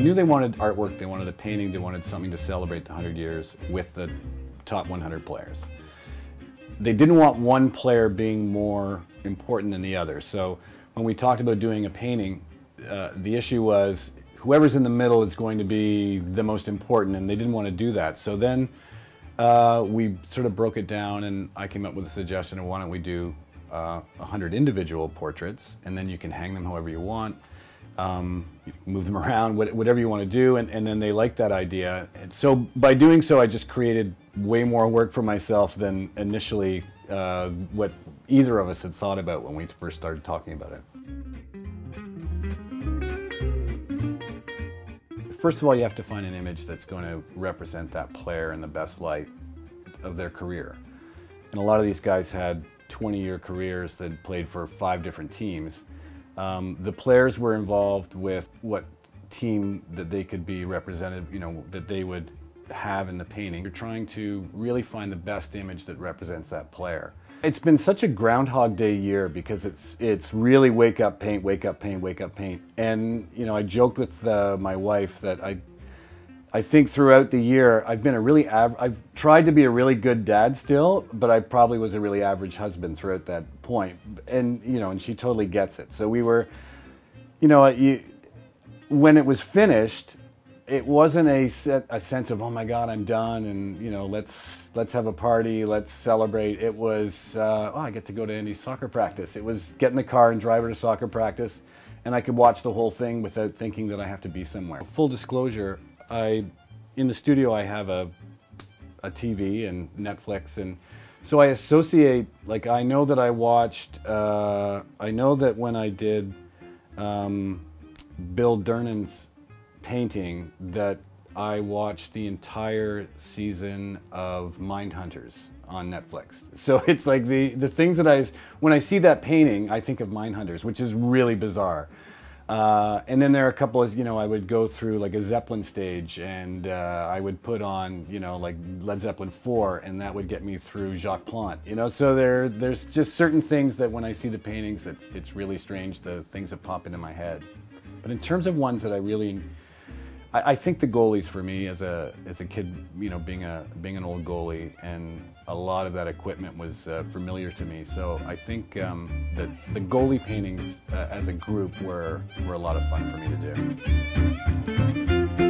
knew they wanted artwork, they wanted a painting, they wanted something to celebrate the 100 years with the top 100 players. They didn't want one player being more important than the other. So when we talked about doing a painting, the issue was whoever's in the middle is going to be the most important, and they didn't want to do that. So then we sort of broke it down, and I came up with a suggestion of why don't we do 100 individual portraits, and then you can hang them however you want, move them around, whatever you want to do, and then they liked that idea. And so by doing so, I just created way more work for myself than initially what either of us had thought about when we first started talking about it. First of all, you have to find an image that's going to represent that player in the best light of their career. And a lot of these guys had 20-year careers that played for 5 different teams. The players were involved with what team that they could be represented, you know, that they would have in the painting. You're trying to really find the best image that represents that player. It's been such a Groundhog Day year because it's really wake up, paint, wake up, paint, wake up, paint. And you know, I joked with my wife that I think throughout the year I've been I've tried to be a really good dad still, but I probably was a really average husband throughout that point. And you know, and she totally gets it. So we were, you know, when it was finished, it wasn't a sense of, oh my God, I'm done, and you know, let's have a party, let's celebrate. It was, oh, I get to go to Andy's soccer practice. It was get in the car and drive her to soccer practice, and I could watch the whole thing without thinking that I have to be somewhere. Full disclosure, in the studio I have a TV and Netflix, and so I associate, like I know that I watched, I know that when I did Bill Durnan's painting, that I watched the entire season of Mindhunters on Netflix. So it's like the things that when I see that painting, I think of Mindhunters, which is really bizarre. And then there are a couple of, you know, I would go through like a Zeppelin stage, and I would put on, you know, like Led Zeppelin 4, and that would get me through Jacques Plante, you know. So there's just certain things that when I see the paintings, it's really strange, the things that pop into my head. But in terms of ones that I think the goalies for me as a kid, you know, being an old goalie, and a lot of that equipment was familiar to me. So I think that the goalie paintings as a group were a lot of fun for me to do.